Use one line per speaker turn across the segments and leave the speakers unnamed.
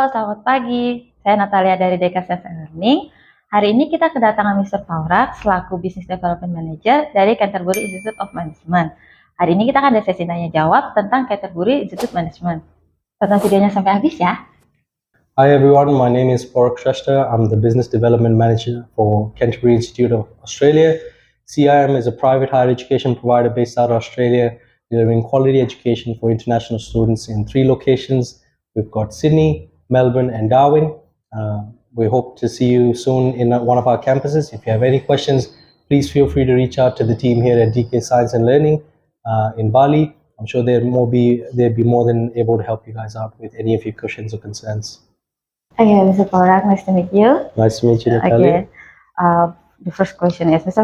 selamat pagi. Saya Natalia dari Science and Learning. Hari ini kita kedatangan Mr. Paurakh selaku Business Development Manager dari Canterbury Institute of Management. Hari ini kita akan ada sesi tanya jawab tentang Canterbury Institute of Management. Tonton videonya sampai habis ya.
Hi everyone, my name is Paurakh Shresta. I'm the Business Development Manager for Canterbury Institute of Australia. CIM is a private higher education provider based out of Australia, delivering quality education for international students in 3 locations. We've got Sydney, Melbourne and Darwin. We hope to see you soon in one of our campuses. If you have any questions, please feel free to reach out to the team here at DK Science and Learning in Bali. I'm sure they'd be more than able to help you guys out with any of your questions or concerns.
Okay, Mr. Paurakh, nice to meet you.
Nice to meet you, Natalia.
Okay. The first question is, Mr.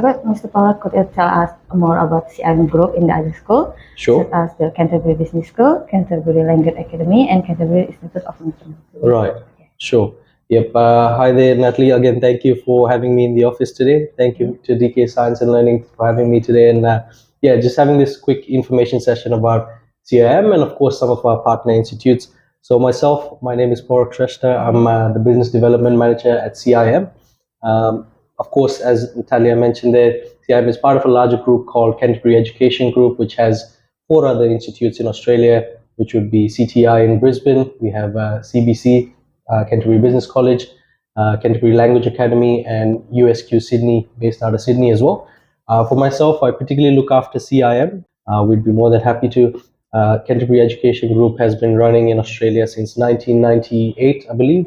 Paurakh, could you tell us more about CIM Group in the other school?
Sure.
Such as the Canterbury Business School, Canterbury Language Academy, and Canterbury Institute of Management.
Right. Sure. Yep. Hi there, Natalie. Again, thank you for having me in the office today. Thank you to DK Science and Learning for having me today. And just having this quick information session about CIM and, of course, some of our partner institutes. So myself, my name is Paurakh Shresta. I'm the Business Development Manager at CIM. Of course, as Natalia mentioned there, CIM is part of a larger group called Canterbury Education Group, which has 4 other institutes in Australia, which would be CTI in Brisbane. We have CBC, Canterbury Business College, Canterbury Language Academy, and USQ Sydney, based out of Sydney as well. For myself, I particularly look after CIM. We'd be more than happy to. Canterbury Education Group has been running in Australia since 1998, I believe.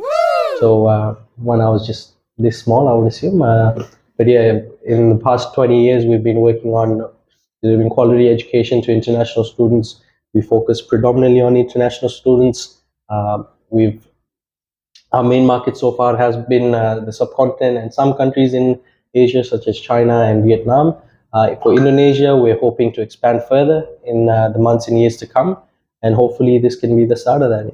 So when I was just this small, I would assume. But yeah, in the past 20 years, we've been working on delivering quality education to international students. We focus predominantly on international students. Our main market so far has been the subcontinent and some countries in Asia, such as China and Vietnam. For Indonesia, we're hoping to expand further in the months and years to come, and hopefully this can be the start of that.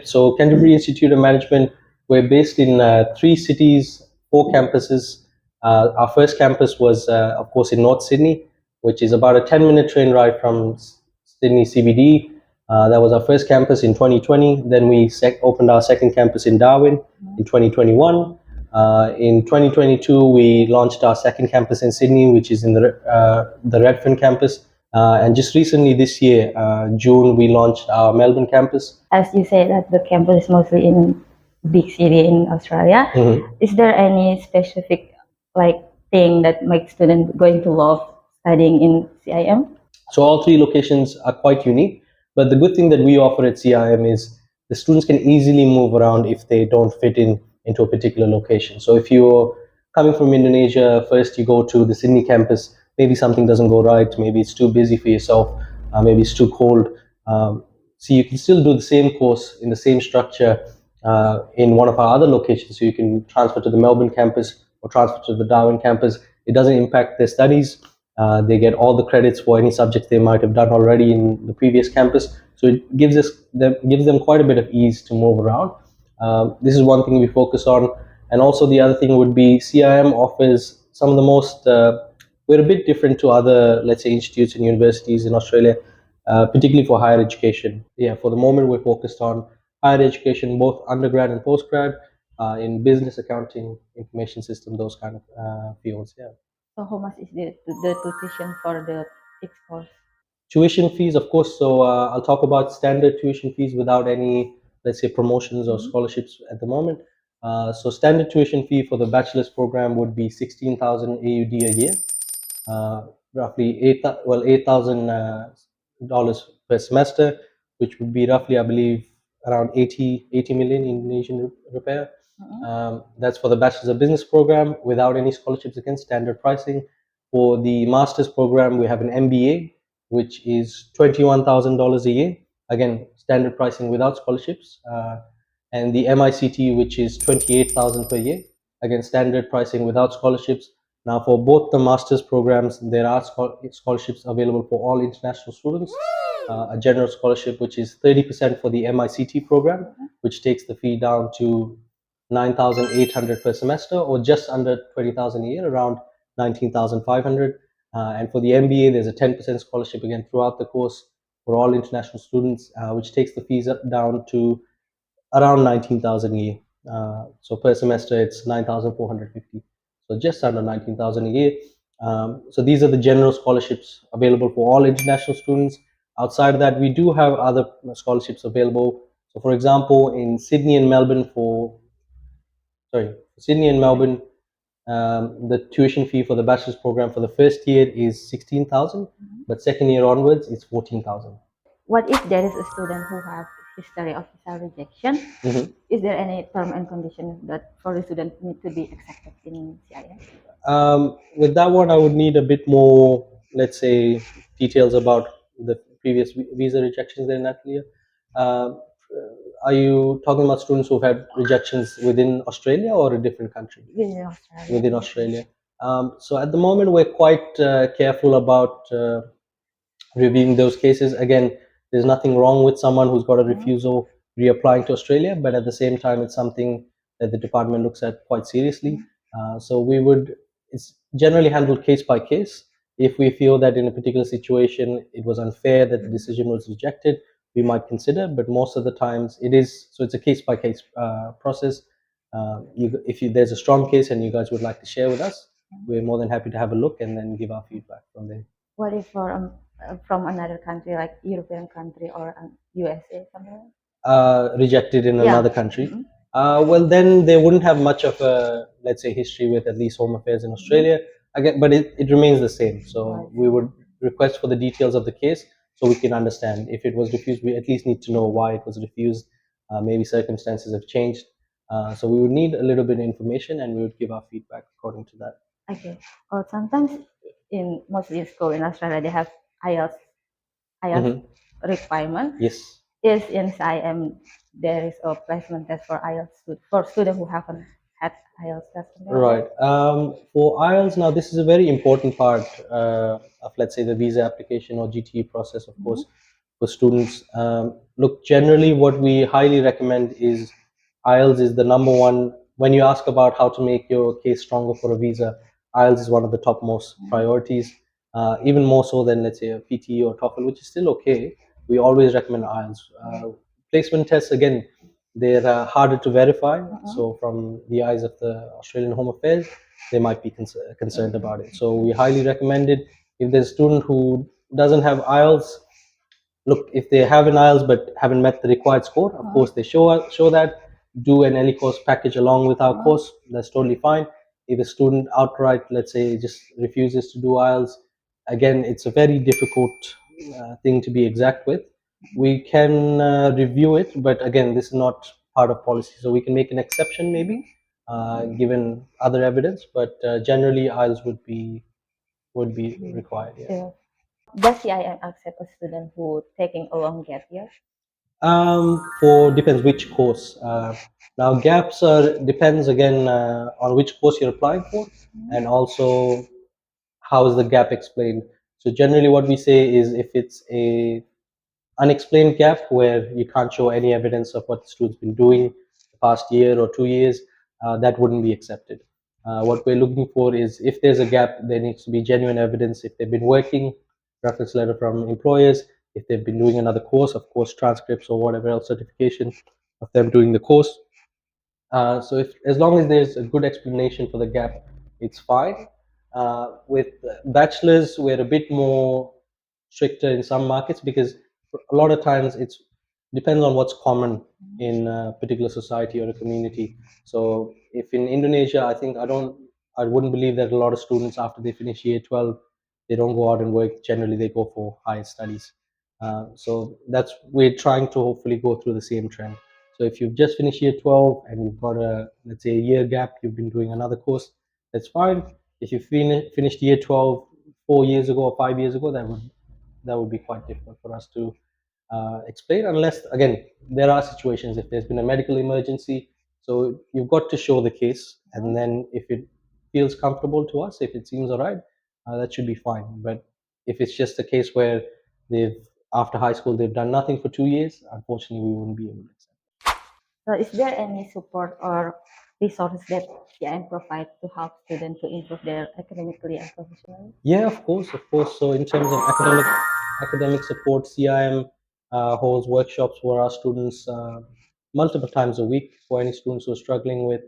So Canterbury Institute of Management, we're based in 3 cities, 4 campuses. Our first campus was, of course, in North Sydney, which is about a 10-minute train ride from Sydney CBD. That was our first campus in 2020. Then we opened our second campus in Darwin in 2021. In 2022, we launched our second campus in Sydney, which is in the Redfern campus. And just recently this year, June, we launched our Melbourne campus.
As you say that the campus is mostly in big city in Australia, is there any specific thing that makes students going to love studying in CIM?
So all 3 locations are quite unique, but the good thing that we offer at CIM is the students can easily move around if they don't fit into a particular location. So if you're coming from Indonesia, first you go to the Sydney campus, maybe something doesn't go right, maybe it's too busy for yourself, maybe it's too cold. So you can still do the same course in the same structure in one of our other locations. So you can transfer to the Melbourne campus or transfer to the Darwin campus. It doesn't impact their studies. They get all the credits for any subjects they might have done already in the previous campus. So it gives them quite a bit of ease to move around. This is one thing we focus on. And also the other thing would be CIM offers some of the most, we're a bit different to other, let's say, institutes and universities in Australia, particularly for higher education. For the moment, we're focused on higher education, both undergrad and postgrad, in business, accounting, information system, those kind of fields.
So how much is the tuition for the fixed course?
Tuition fees, of course. So I'll talk about standard tuition fees without any, let's say, promotions or scholarships at the moment. So standard tuition fee for the bachelor's program would be 16,000 AUD a year, roughly $8,000 per semester, which would be roughly, I believe, around 80 million Indonesian rupiah. That's for the Bachelor's of Business program without any scholarships, again, standard pricing. For the master's program, we have an MBA, which is $21,000 a year. Again, standard pricing without scholarships. And the MICT, which is $28,000 per year. Again, standard pricing without scholarships. Now, for both the master's programs, there are scholarships available for all international students. A general scholarship, which is 30% for the MICT program, which takes the fee down to 9,800 per semester, or just under 20,000 a year, around 19,500. And for the MBA, there's a 10% scholarship again throughout the course, for all international students, which takes the fees up down to around 19,000 a year. So per semester, it's 9,450. So just under 19,000 a year. So these are the general scholarships available for all international students. Outside of that, we do have other scholarships available. So, for example, in Sydney and Melbourne, Sydney and Melbourne, the tuition fee for the bachelor's program for the first year is 16,000, but second year onwards, it's 14,000.
What if there is a student who have history of visa rejection?
Mhm.
Is there any term and condition that for the student need to be accepted in CIM?
With that one, I would need a bit more, let's say, details about the previous visa rejections there, Natalia. Um, are you talking about students who've had rejections within Australia or a different country?
Within Australia.
Within Australia. So at the moment, we're quite careful about reviewing those cases. Again, there's nothing wrong with someone who's got a refusal reapplying to Australia, but at the same time, it's something that the department looks at quite seriously. So it's generally handled case by case. If we feel that in a particular situation it was unfair that the decision was rejected, we might consider, but most of the times it is, so it's a case by case process. There's a strong case and you guys would like to share with us, we're more than happy to have a look and then give our feedback from there.
What if from another country like European country or USA somewhere?
Rejected in
Yeah.
another country, well, then they wouldn't have much of a, let's say, history with at least home affairs in Australia. Again, but it remains the same. So we would request for the details of the case so we can understand. If it was refused, we at least need to know why it was refused. Maybe circumstances have changed. So we would need a little bit of information and we would give our feedback according to that.
Okay. Or sometimes mostly in school in Australia they have IELTS requirement.
Yes.
Is in CIM there is a placement test for IELTS for students who haven't had IELTS test?
Right. For IELTS, now this is a very important part of, let's say, the visa application or GTE process, of course, for students. Look, generally, what we highly recommend is IELTS is the number one. When you ask about how to make your case stronger for a visa, IELTS is one of the topmost priorities, even more so than, let's say, a PTE or TOEFL, which is still okay. We always recommend IELTS. Placement tests, again, they're harder to verify. So, from the eyes of the Australian Home Affairs, they might be concerned about it. So, we highly recommend it. If there's a student who doesn't have IELTS, look, if they have an IELTS but haven't met the required score, of course, they show that. Do an LE course package along with our course. That's totally fine. If a student outright, let's say, just refuses to do IELTS, again, it's a very difficult thing to be exact with. We can review it, but again, this is not part of policy, so we can make an exception maybe, given other evidence. But generally, IELTS would be required. Yeah.
Does CIM accept a student who taking a long gap year?
For depends which course. Now gaps are depends again on which course you're applying for, and also how is the gap explained. So generally, what we say is if it's a unexplained gap where you can't show any evidence of what the student's been doing the past year or 2 years, that wouldn't be accepted. What we're looking for is if there's a gap, there needs to be genuine evidence. If they've been working, reference letter from employers. If they've been doing another course, of course, transcripts or whatever else certification of them doing the course. So if as long as there's a good explanation for the gap, it's fine. With bachelors, we're a bit more stricter in some markets because a lot of times it's depends on what's common in a particular society or a community. So if in Indonesia, I wouldn't believe that a lot of students after they finish year 12, they don't go out and work. Generally, they go for higher studies. So that's we're trying to hopefully go through the same trend. So if you've just finished year 12 and you've got a, let's say, a year gap, you've been doing another course, that's fine. If you finished year 12 4 years ago or 5 years ago, that would be quite difficult for us to explain, unless again there are situations if there's been a medical emergency. So you've got to show the case, and then if it feels comfortable to us, if it seems all right, that should be fine. But if it's just a case where they've after high school they've done nothing for 2 years, unfortunately we wouldn't be able to accept.
So is there any support or resources that CIM provide to help students to improve their academically and professionally?
Yeah, of course, of course. So in terms of academic, academic support. CIM holds workshops for our students multiple times a week for any students who are struggling with,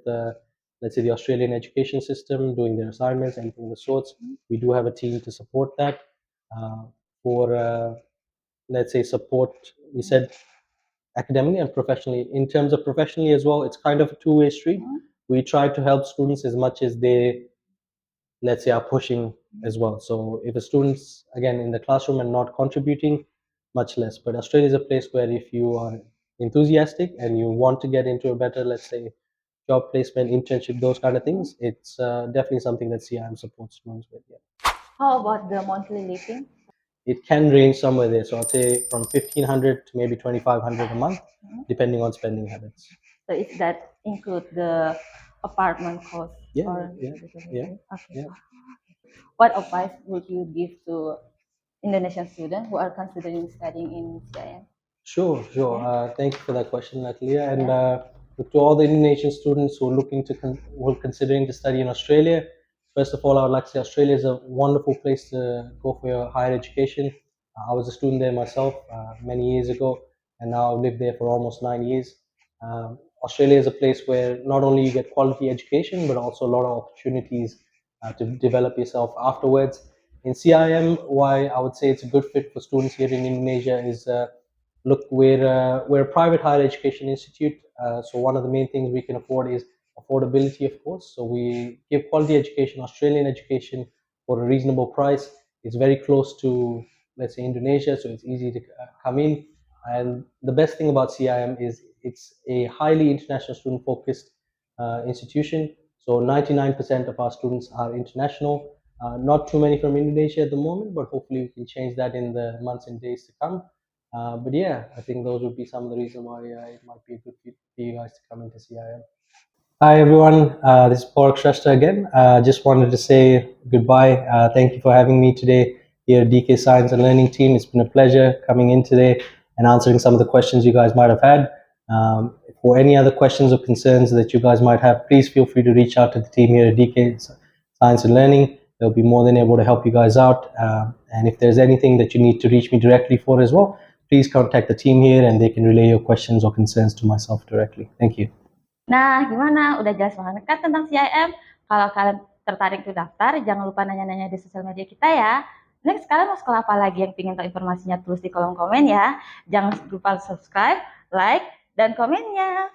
let's say, the Australian education system, doing their assignments, anything of the sorts. We do have a team to support that. For let's say support, we said academically and professionally. In terms of professionally as well, it's kind of a two-way street. We try to help students as much as they, let's say, are pushing as well. So if a student's again in the classroom and not contributing, much less. But Australia is a place where if you are enthusiastic and you want to get into a better, let's say, job placement, internship, those kind of things, it's definitely something that CIM supports students with. Yeah.
How about the monthly living?
It can range somewhere there. So I'd say from 1,500 to maybe 2,500 a month, depending on spending habits.
So is that include the apartment cost?
Yeah,
Or
yeah, yeah,
okay.
yeah.
What advice would you give to Indonesian students who are considering studying in CIM?
Sure. Thank you for that question, Natalia. And
Yeah.
to all the Indonesian students who are who are considering to study in Australia, first of all, I would like to say Australia is a wonderful place to go for your higher education. I was a student there myself many years ago, and now I've lived there for almost 9 years. Australia is a place where not only you get quality education, but also a lot of opportunities to develop yourself afterwards. In CIM, why I would say it's a good fit for students here in Indonesia is look, we're a private higher education institute, so one of the main things we can afford is affordability, of course. So we give quality education, Australian education, for a reasonable price. It's very close to, let's say, Indonesia, so it's easy to come in. And the best thing about CIM is it's a highly international student focused institution. So 99% of our students are international. Not too many from Indonesia at the moment, but hopefully we can change that in the months and days to come. But yeah, I think those would be some of the reasons why it might be a good fit for you guys to come into CIM. Hi everyone, this is Paurakh Shresta again. Just wanted to say goodbye. Thank you for having me today here at DK Science and Learning Team. It's been a pleasure coming in today and answering some of the questions you guys might have had. For any other questions or concerns that you guys might have, please feel free to reach out to the team here at DK Science and Learning. They'll be more than able to help you guys out. And if there's anything that you need to reach me directly for as well, please contact the team here and they can relay your questions or concerns to myself directly. Thank you.
Nah, gimana? Udah jelas banget kan tentang CIM? Kalau kalian tertarik untuk daftar, jangan lupa nanya-nanya di sosial media kita ya. Next, kalian mau sekolah apa lagi yang ingin tahu informasinya? Tulis di kolom komen ya. Jangan lupa subscribe, like, dan komennya.